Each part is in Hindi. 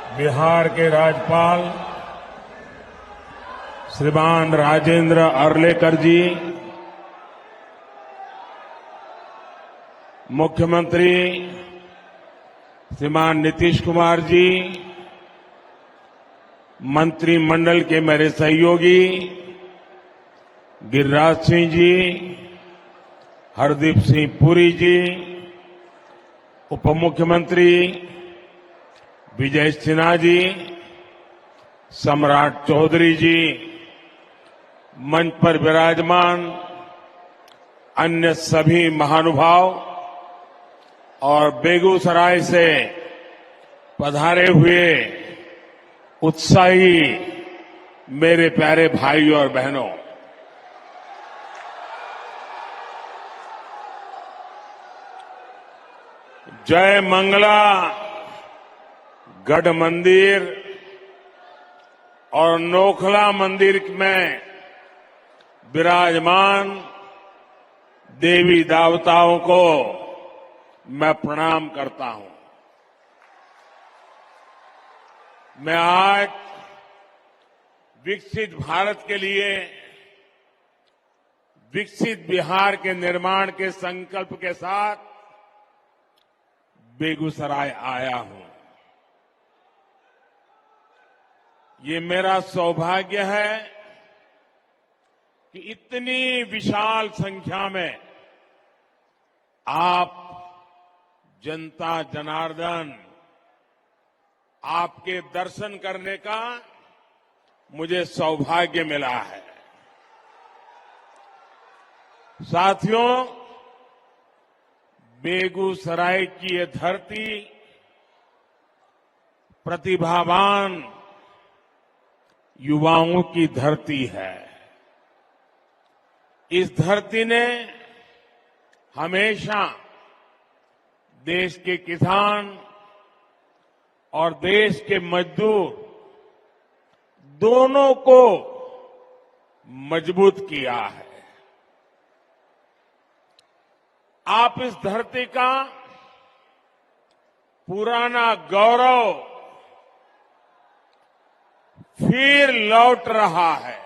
बिहार के राज्यपाल श्रीमान राजेंद्र अर्लेकर जी, मुख्यमंत्री श्रीमान नीतीश कुमार जी, मंत्रिमंडल के मेरे सहयोगी गिरिराज सिंह जी, हरदीप सिंह पुरी जी, उप मुख्यमंत्री विजय सिन्हा जी, सम्राट चौधरी जी, मंच पर विराजमान अन्य सभी महानुभाव और बेगूसराय से पधारे हुए उत्साही मेरे प्यारे भाई और बहनों, जय मंगला गढ़ मंदिर और नोखला मंदिर में विराजमान देवी देवताओं को मैं प्रणाम करता हूं। मैं आज विकसित भारत के लिए विकसित बिहार के निर्माण के संकल्प के साथ बेगूसराय आया हूं। ये मेरा सौभाग्य है कि इतनी विशाल संख्या में आप जनता जनार्दन आपके दर्शन करने का मुझे सौभाग्य मिला है। साथियों, बेगूसराय की ये धरती प्रतिभावान युवाओं की धरती है। इस धरती ने हमेशा देश के किसान और देश के मजदूर दोनों को मजबूत किया है। आप इस धरती का पुराना गौरव फिर लौट रहा है।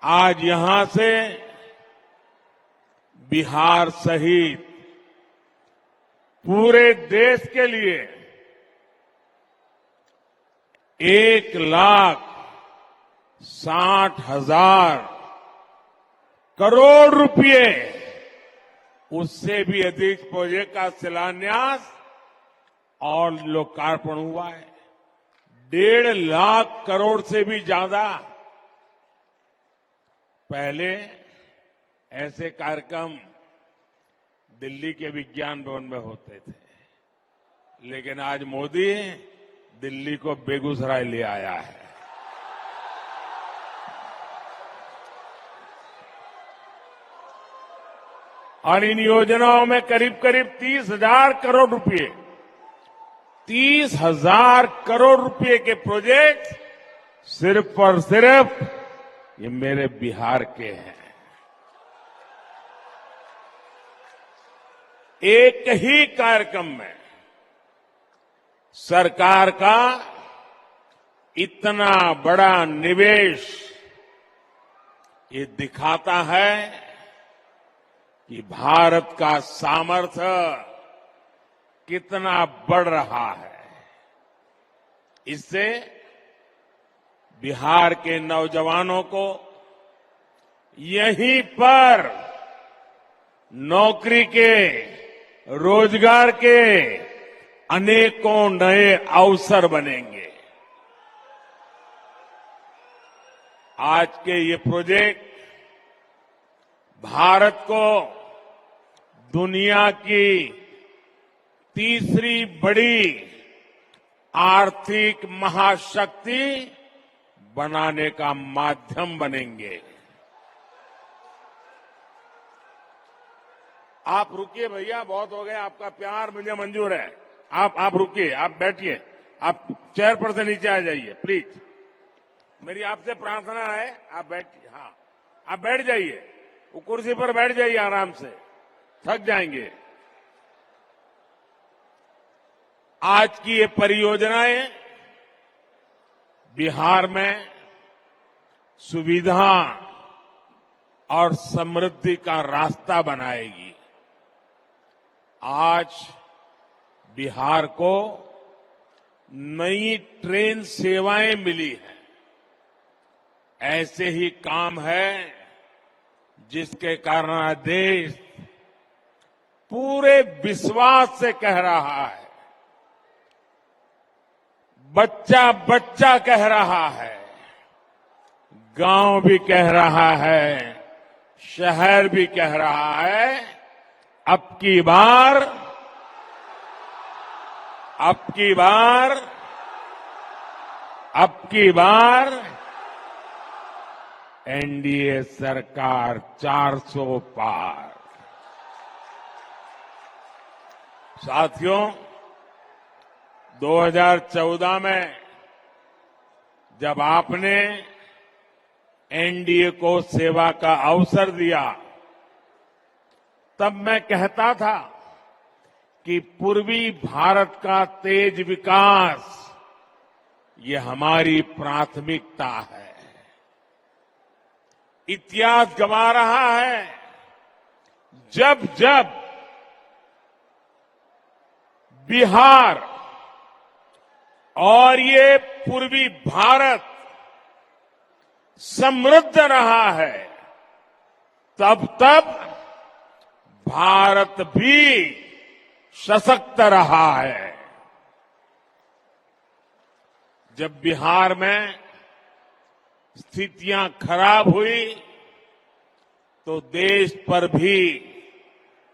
आज यहां से बिहार सहित पूरे देश के लिए 1,60,000 करोड़ रुपए, उससे भी अधिक प्रोजेक्ट का शिलान्यास और लोकार्पण हुआ है। 1.5 लाख करोड़ से भी ज्यादा। पहले ऐसे कार्यक्रम दिल्ली के विज्ञान भवन में होते थे, लेकिन आज मोदी दिल्ली को बेगूसराय ले आया है। और इन योजनाओं में करीब करीब 30,000 करोड़ रुपए, 30,000 करोड़ रुपए के प्रोजेक्ट सिर्फ और सिर्फ ये मेरे बिहार के हैं। एक ही कार्यक्रम में सरकार का इतना बड़ा निवेश ये दिखाता है कि भारत का सामर्थ्य कितना बढ़ रहा है। इससे बिहार के नौजवानों को यहीं पर नौकरी के, रोजगार के अनेकों नए अवसर बनेंगे। आज के ये प्रोजेक्ट भारत को दुनिया की तीसरी बड़ी आर्थिक महाशक्ति बनाने का माध्यम बनेंगे। आप रुकिए भैया, बहुत हो गया आपका प्यार, मुझे मंजूर है। आप रुकिए, आप बैठिए, आप चेयर पर से नीचे आ जाइए प्लीज। मेरी आपसे प्रार्थना है, आप बैठिए। हाँ, आप बैठ जाइए, वो कुर्सी पर बैठ जाइए आराम से, थक जाएंगे। आज की ये परियोजनाएं बिहार में सुविधा और समृद्धि का रास्ता बनाएगी। आज बिहार को नई ट्रेन सेवाएं मिली हैं। ऐसे ही काम है जिसके कारण देश पूरे विश्वास से कह रहा है, बच्चा बच्चा कह रहा है, गांव भी कह रहा है, शहर भी कह रहा है, अब की बार एनडीए सरकार 400 पार। साथियों, 2014 में जब आपने एनडीए को सेवा का अवसर दिया, तब मैं कहता था कि पूर्वी भारत का तेज विकास ये हमारी प्राथमिकता है। इतिहास गवा रहा है, जब जब बिहार और ये पूर्वी भारत समृद्ध रहा है, तब तब भारत भी सशक्त रहा है। जब बिहार में स्थितियां खराब हुई तो देश पर भी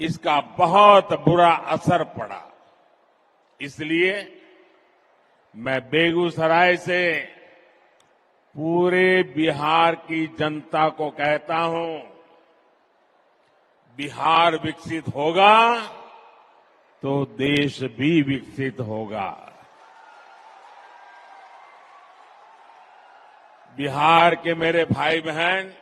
इसका बहुत बुरा असर पड़ा। इसलिए मैं बेगूसराय से पूरे बिहार की जनता को कहता हूं, बिहार विकसित होगा तो देश भी विकसित होगा। बिहार के मेरे भाई बहन,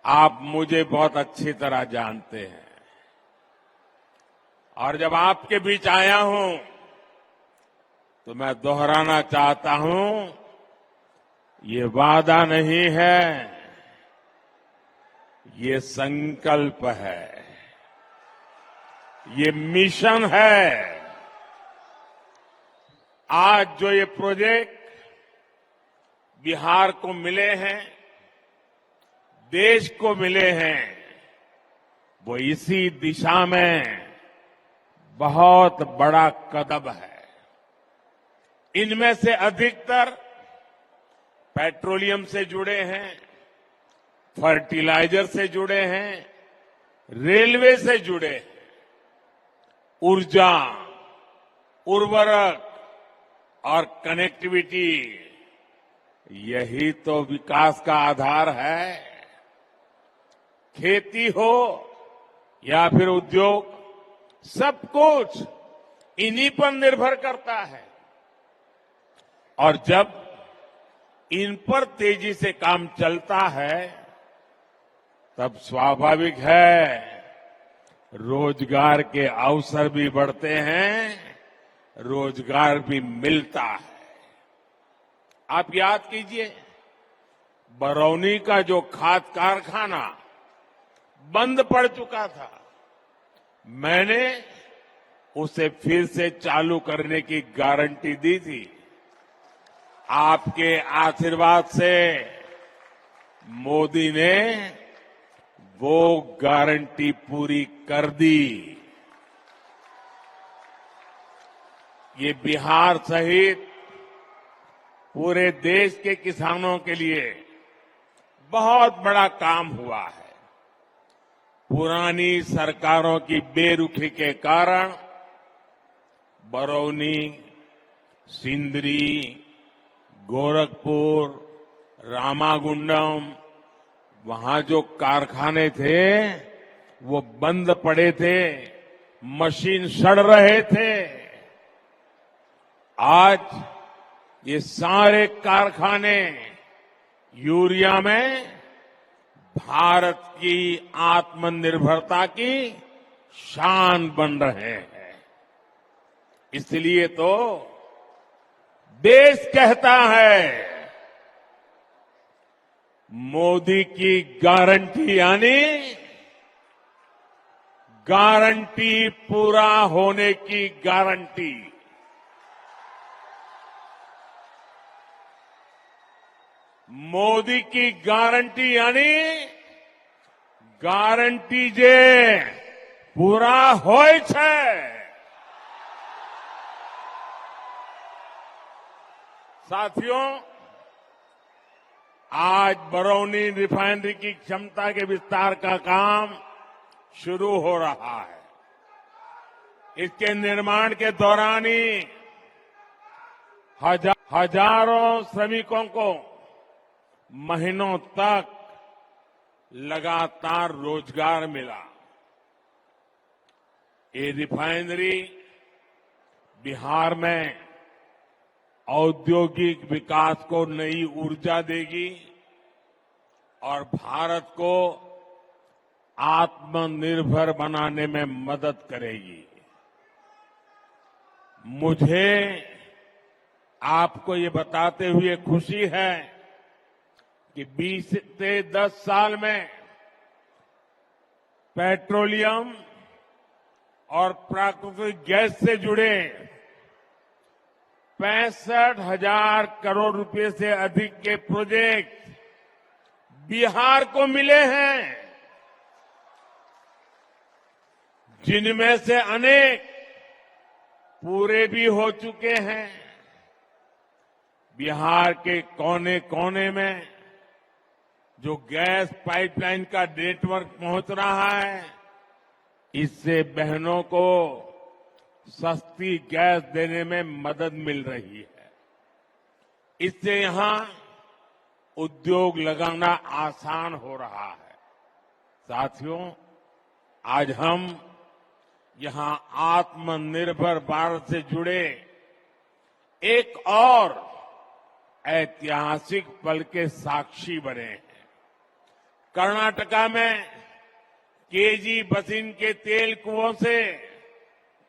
आप मुझे बहुत अच्छी तरह जानते हैं और जब आपके बीच आया हूं तो मैं दोहराना चाहता हूं, ये वादा नहीं है, ये संकल्प है, ये मिशन है। आज जो ये प्रोजेक्ट बिहार को मिले हैं, देश को मिले हैं, वो इसी दिशा में बहुत बड़ा कदम है। इनमें से अधिकतर पेट्रोलियम से जुड़े हैं, फर्टिलाइजर से जुड़े हैं, रेलवे से जुड़े हैं, ऊर्जा, उर्वरक और कनेक्टिविटी, यही तो विकास का आधार है। खेती हो या फिर उद्योग, सब कुछ इन्हीं पर निर्भर करता है और जब इन पर तेजी से काम चलता है तब स्वाभाविक है रोजगार के अवसर भी बढ़ते हैं, रोजगार भी मिलता है। आप याद कीजिए, बरौनी का जो खाद कारखाना बंद पड़ चुका था, मैंने उसे फिर से चालू करने की गारंटी दी थी। आपके आशीर्वाद से मोदी ने वो गारंटी पूरी कर दी। ये बिहार सहित पूरे देश के किसानों के लिए बहुत बड़ा काम हुआ है। पुरानी सरकारों की बेरुखी के कारण बरौनी, सिंदरी, गोरखपुर, रामागुंडम, वहां जो कारखाने थे वो बंद पड़े थे, मशीन सड़ रहे थे। आज ये सारे कारखाने यूरिया में भारत की आत्मनिर्भरता की शान बन रहे हैं। इसलिए तो देश कहता है मोदी की गारंटी यानी गारंटी पूरा होने की गारंटी। मोदी की गारंटी यानी गारंटी जे पूरा હોય છે। साथियों, आज बरौनी रिफाइनरी की क्षमता के विस्तार का काम शुरू हो रहा है। इसके निर्माण के दौरान ही हजारों श्रमिकों को महीनों तक लगातार रोजगार मिला। ये रिफाइनरी बिहार में औद्योगिक विकास को नई ऊर्जा देगी और भारत को आत्मनिर्भर बनाने में मदद करेगी। मुझे आपको ये बताते हुए खुशी है कि 20 से 10 साल में पेट्रोलियम और प्राकृतिक गैस से जुड़े 65,000 करोड़ रुपए से अधिक के प्रोजेक्ट बिहार को मिले हैं, जिनमें से अनेक पूरे भी हो चुके हैं। बिहार के कोने कोने में जो गैस पाइपलाइन का नेटवर्क पहुंच रहा है, इससे बहनों को सस्ती गैस देने में मदद मिल रही है। इससे यहां उद्योग लगाना आसान हो रहा है। साथियों, आज हम यहां आत्मनिर्भर भारत से जुड़े एक और ऐतिहासिक पल के साक्षी बने हैं। कर्नाटका में केजी बसिन के तेल कुओं से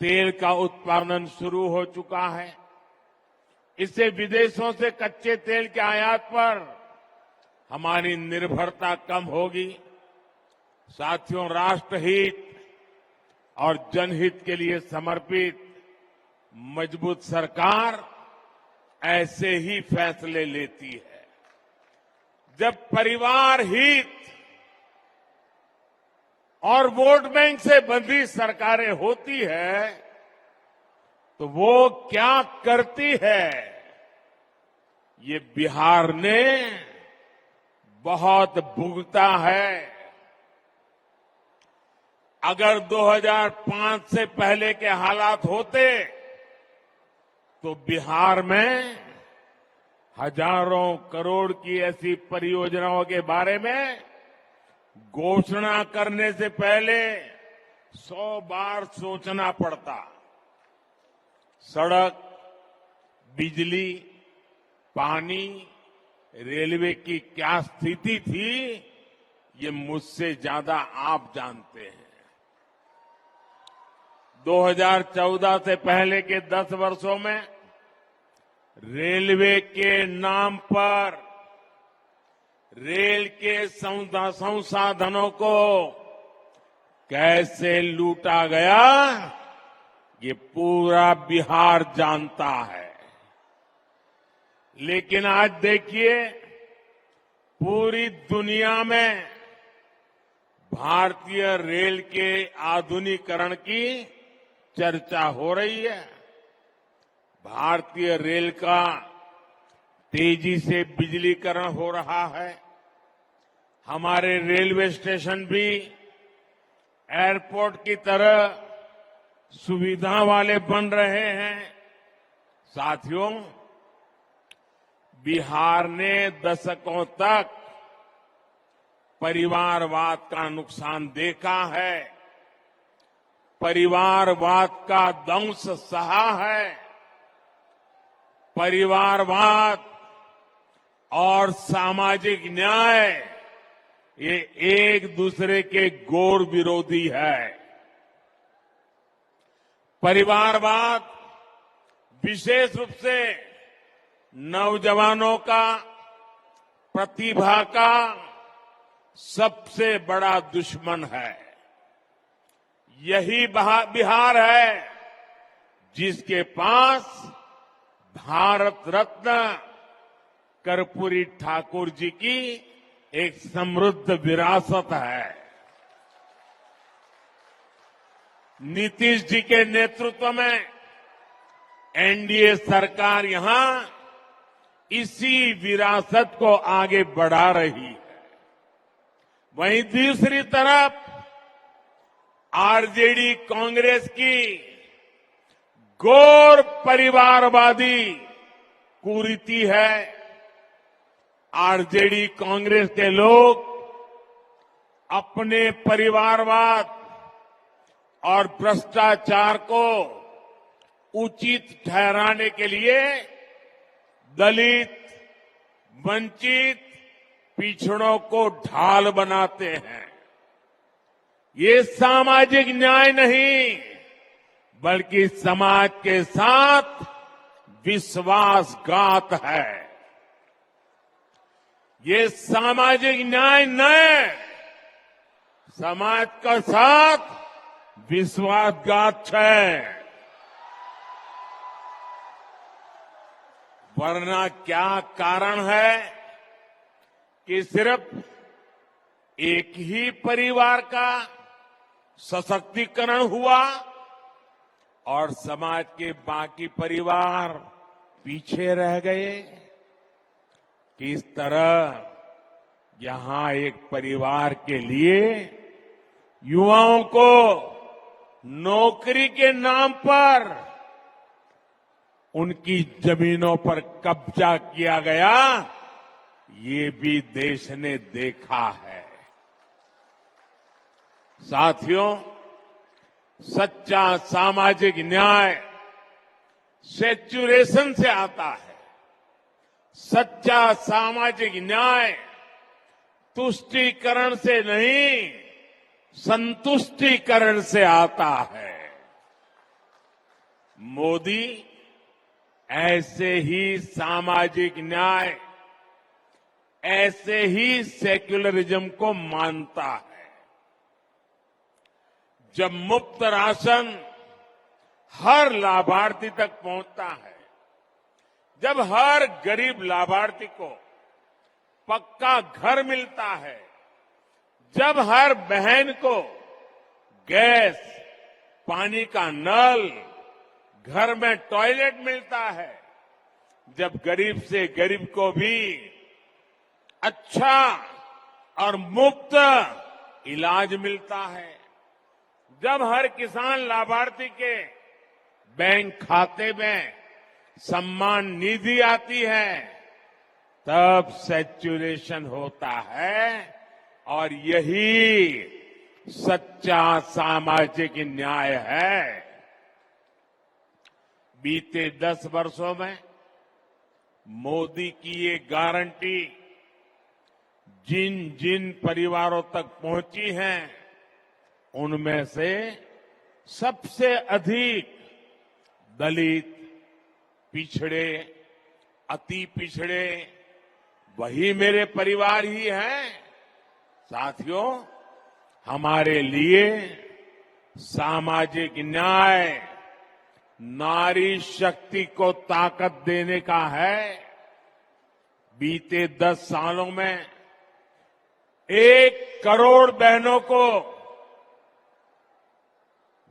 तेल का उत्पादन शुरू हो चुका है। इससे विदेशों से कच्चे तेल के आयात पर हमारी निर्भरता कम होगी। साथियों, राष्ट्रहित और जनहित के लिए समर्पित मजबूत सरकार ऐसे ही फैसले लेती है। जब परिवार हित और वोट बैंक से बंधी सरकारें होती है तो वो क्या करती है, ये बिहार ने बहुत भुगता है। अगर 2005 से पहले के हालात होते तो बिहार में हजारों करोड़ की ऐसी परियोजनाओं के बारे में घोषणा करने से पहले 100 बार सोचना पड़ता। सड़क, बिजली, पानी, रेलवे की क्या स्थिति थी, ये मुझसे ज्यादा आप जानते हैं। 2014 से पहले के 10 वर्षों में रेलवे के नाम पर रेल के संसाधनों को कैसे लूटा गया, ये पूरा बिहार जानता है। लेकिन आज देखिए, पूरी दुनिया में भारतीय रेल के आधुनिकीकरण की चर्चा हो रही है। भारतीय रेल का तेजी से बिजलीकरण हो रहा है। हमारे रेलवे स्टेशन भी एयरपोर्ट की तरह सुविधा वाले बन रहे हैं। साथियों, बिहार ने दशकों तक परिवारवाद का नुकसान देखा है, परिवारवाद का दंश सहा है। परिवारवाद और सामाजिक न्याय ये एक दूसरे के घोर विरोधी है। परिवारवाद विशेष रूप से नौजवानों का, प्रतिभा का सबसे बड़ा दुश्मन है। यही बिहार है जिसके पास भारत रत्न कर्पूरी ठाकुर जी की एक समृद्ध विरासत है। नीतीश जी के नेतृत्व में एनडीए सरकार यहां इसी विरासत को आगे बढ़ा रही है। वहीं दूसरी तरफ आरजेडी कांग्रेस की घोर परिवारवादी कुरीति है। आरजेडी कांग्रेस के लोग अपने परिवारवाद और भ्रष्टाचार को उचित ठहराने के लिए दलित, वंचित, पिछड़ों को ढाल बनाते हैं। ये सामाजिक न्याय नहीं, बल्कि समाज के साथ विश्वासघात है। ये सामाजिक न्याय न, समाज का साथ विश्वासघात है। वरना क्या कारण है कि सिर्फ एक ही परिवार का सशक्तिकरण हुआ और समाज के बाकी परिवार पीछे रह गए? किस तरह यहां एक परिवार के लिए युवाओं को नौकरी के नाम पर उनकी जमीनों पर कब्जा किया गया, ये भी देश ने देखा है। साथियों, सच्चा सामाजिक न्याय सेचुरेशन से आता है। सच्चा सामाजिक न्याय तुष्टीकरण से नहीं, संतुष्टीकरण से आता है। मोदी ऐसे ही सामाजिक न्याय, ऐसे ही सेक्युलरिज्म को मानता है। जब मुफ्त राशन हर लाभार्थी तक पहुंचता है, जब हर गरीब लाभार्थी को पक्का घर मिलता है, जब हर बहन को गैस, पानी का नल, घर में टॉयलेट मिलता है, जब गरीब से गरीब को भी अच्छा और मुफ्त इलाज मिलता है, जब हर किसान लाभार्थी के बैंक खाते में सम्मान निधि आती है, तब सैचुरेशन होता है। और यही सच्चा सामाजिक न्याय है। बीते 10 वर्षों में मोदी की ये गारंटी जिन जिन परिवारों तक पहुंची है, उनमें से सबसे अधिक दलित, पिछड़े, अति पिछड़े वही मेरे परिवार ही हैं। साथियों, हमारे लिए सामाजिक न्याय नारी शक्ति को ताकत देने का है। बीते 10 सालों में 1 करोड़ बहनों को,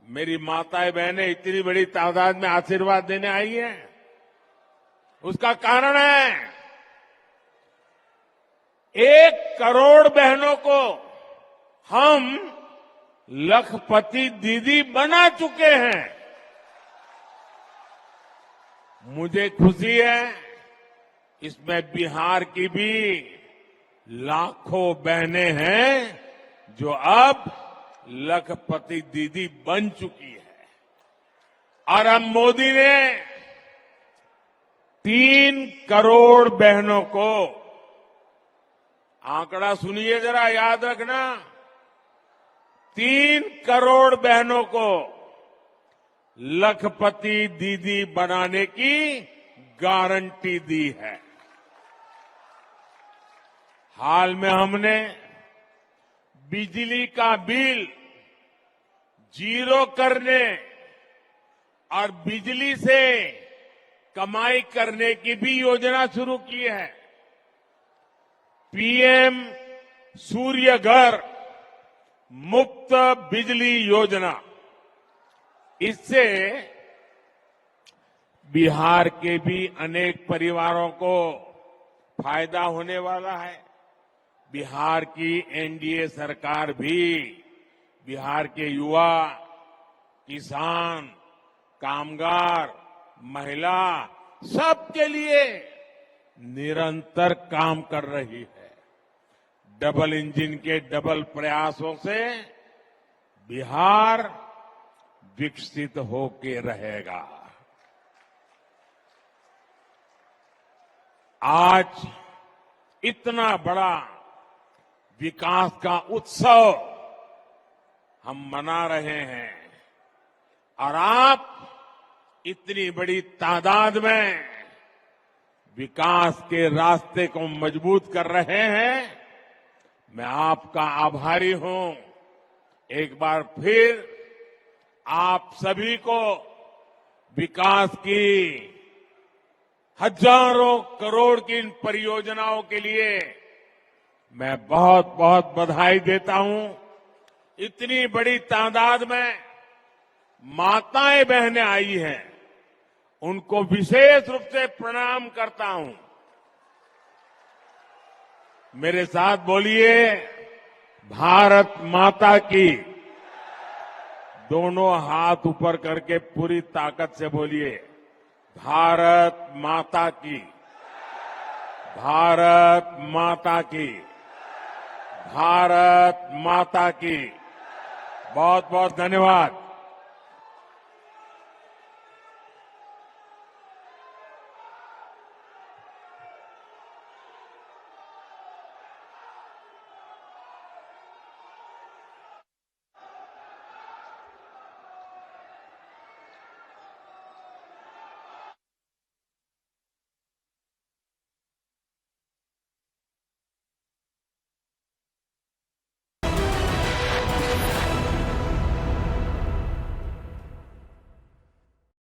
मेरी माताएं बहनें इतनी बड़ी तादाद में आशीर्वाद देने आई हैं, उसका कारण है 1 करोड़ बहनों को हम लखपति दीदी बना चुके हैं। मुझे खुशी है, इसमें बिहार की भी लाखों बहनें हैं जो अब लखपति दीदी बन चुकी है। और अब मोदी ने 3 करोड़ बहनों को, आंकड़ा सुनिए जरा, याद रखना, 3 करोड़ बहनों को लखपति दीदी बनाने की गारंटी दी है। हाल में हमने बिजली का बिल जीरो करने और बिजली से कमाई करने की भी योजना शुरू की है। पीएम सूर्य घर मुफ्त बिजली योजना, इससे बिहार के भी अनेक परिवारों को फायदा होने वाला है। बिहार की एनडीए सरकार भी बिहार के युवा, किसान, कामगार, महिला सबके लिए निरंतर काम कर रही है। डबल इंजन के डबल प्रयासों से बिहार विकसित होके रहेगा। आज इतना बड़ा विकास का उत्सव हम मना रहे हैं और आप इतनी बड़ी तादाद में विकास के रास्ते को मजबूत कर रहे हैं। मैं आपका आभारी हूं। एक बार फिर आप सभी को विकास की हजारों करोड़ की इन परियोजनाओं के लिए मैं बहुत बहुत बधाई देता हूं। इतनी बड़ी तादाद में माताएं बहनें आई हैं, उनको विशेष रूप से प्रणाम करता हूं। मेरे साथ बोलिए, भारत माता की। दोनों हाथ ऊपर करके पूरी ताकत से बोलिए, भारत माता की, भारत माता की, भारत माता की। बहुत बहुत धन्यवाद।